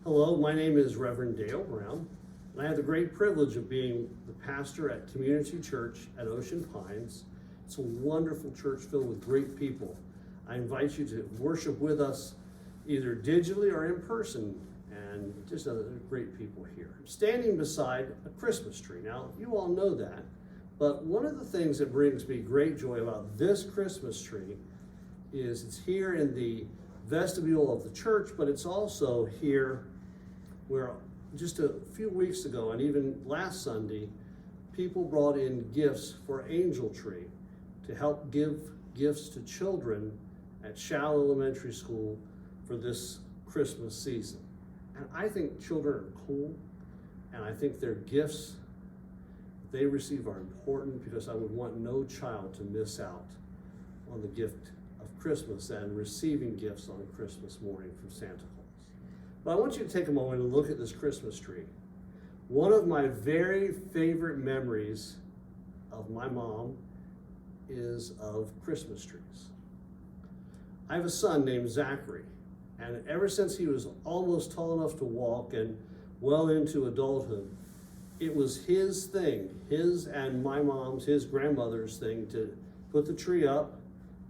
Hello, my name is Reverend Dale Brown, and I have the great privilege of being the pastor at Community Church at Ocean Pines. It's a wonderful church filled with great people. I invite you to worship with us either digitally or in person, and just other great people here. I'm standing beside a Christmas tree. Now, you all know that, but one of the things that brings me great joy about this Christmas tree is it's here in the vestibule of the church, but it's also here where just a few weeks ago and even last Sunday, people brought in gifts for Angel Tree to help give gifts to children at Shell Elementary School for this Christmas season. And I think children are cool, and I think their gifts they receive are important, because I would want no child to miss out on the gift of Christmas and receiving gifts on Christmas morning from Santa Claus. But I want you to take a moment and look at this Christmas tree. One of my very favorite memories of my mom is of Christmas trees. I have a son named Zachary, and ever since he was almost tall enough to walk and well into adulthood, it was his thing, his and my mom's, his grandmother's thing, to put the tree up,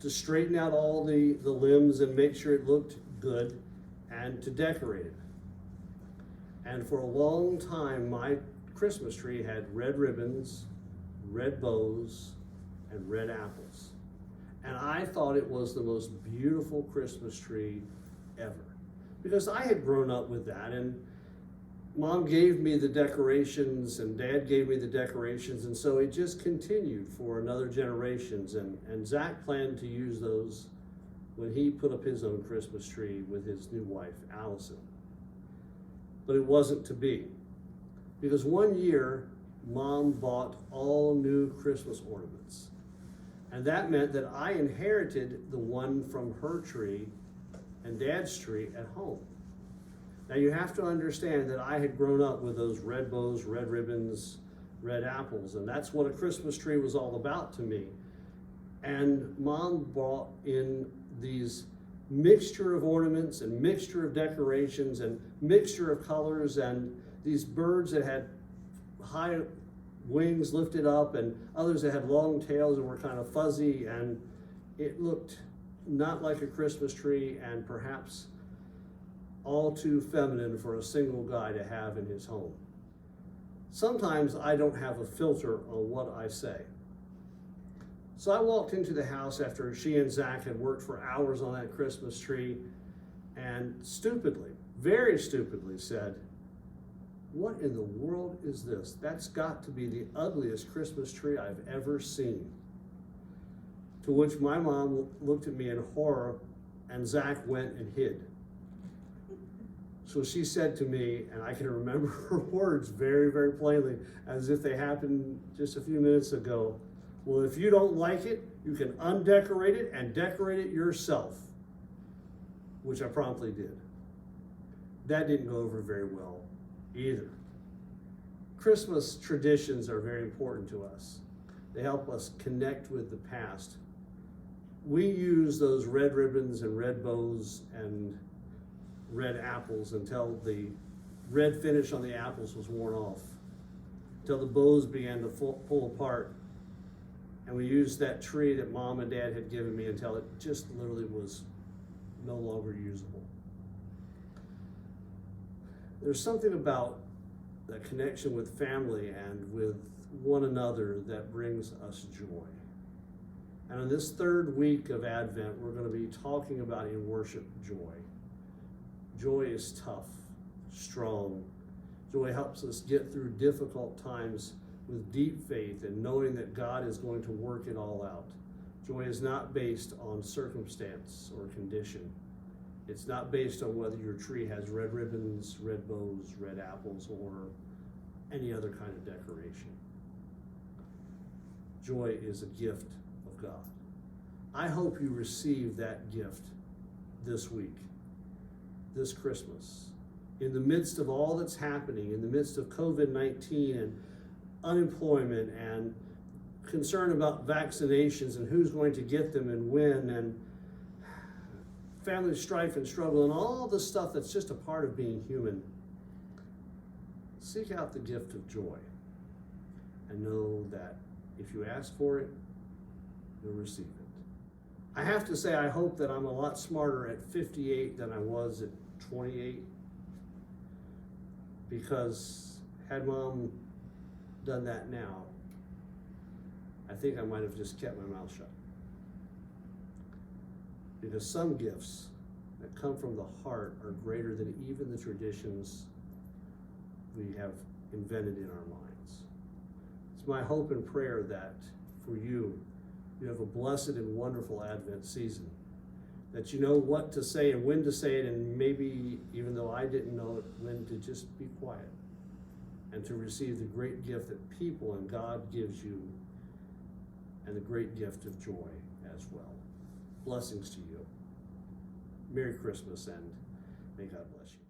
to straighten out all the limbs and make sure it looked good, and to decorate it. And for a long time, my Christmas tree had red ribbons, red bows, and red apples. And I thought it was the most beautiful Christmas tree ever, because I had grown up with that, and Mom gave me the decorations and Dad gave me the decorations, and so it just continued for another generations, and Zach planned to use those when he put up his own Christmas tree with his new wife, Allison. But it wasn't to be, because one year, Mom bought all new Christmas ornaments. And that meant that I inherited the one from her tree and Dad's tree at home. Now you have to understand that I had grown up with those red bows, red ribbons, red apples, and that's what a Christmas tree was all about to me. And Mom brought in these mixture of ornaments and mixture of decorations and mixture of colors, and these birds that had high wings lifted up and others that had long tails and were kind of fuzzy, and it looked not like a Christmas tree, and perhaps all too feminine for a single guy to have in his home. Sometimes I don't have a filter on what I say. So I walked into the house after she and Zach had worked for hours on that Christmas tree, and stupidly, very stupidly said, "What in the world is this? That's got to be the ugliest Christmas tree I've ever seen." To which my mom looked at me in horror, and Zach went and hid. So she said to me, and I can remember her words very, very plainly, as if they happened just a few minutes ago, "Well, if you don't like it, you can undecorate it and decorate it yourself," which I promptly did. That didn't go over very well either. Christmas traditions are very important to us. They help us connect with the past. We use those red ribbons and red bows and red apples until the red finish on the apples was worn off, until the bows began to pull apart. And we used that tree that Mom and Dad had given me until it just literally was no longer usable. There's something about that connection with family and with one another that brings us joy. And in this third week of Advent, we're going to be talking about in worship joy. Joy is tough, strong. Joy helps us get through difficult times with deep faith and knowing that God is going to work it all out. Joy is not based on circumstance or condition. It's not based on whether your tree has red ribbons, red bows, red apples, or any other kind of decoration. Joy is a gift of God. I hope you receive that gift this week, this Christmas. In the midst of all that's happening, in the midst of COVID-19 and unemployment and concern about vaccinations and who's going to get them and when, and family strife and struggle and all the stuff that's just a part of being human, seek out the gift of joy and know that if you ask for it, you'll receive it. I have to say, I hope that I'm a lot smarter at 58 than I was at 28, because had Mom done that now, I think I might have just kept my mouth shut. Because some gifts that come from the heart are greater than even the traditions we have invented in our minds. It's my hope and prayer that for you, you have a blessed and wonderful Advent season, that you know what to say and when to say it, and maybe, even though I didn't know it, when to just be quiet and to receive the great gift that people and God gives you, and the great gift of joy as well. Blessings to you. Merry Christmas, and may God bless you.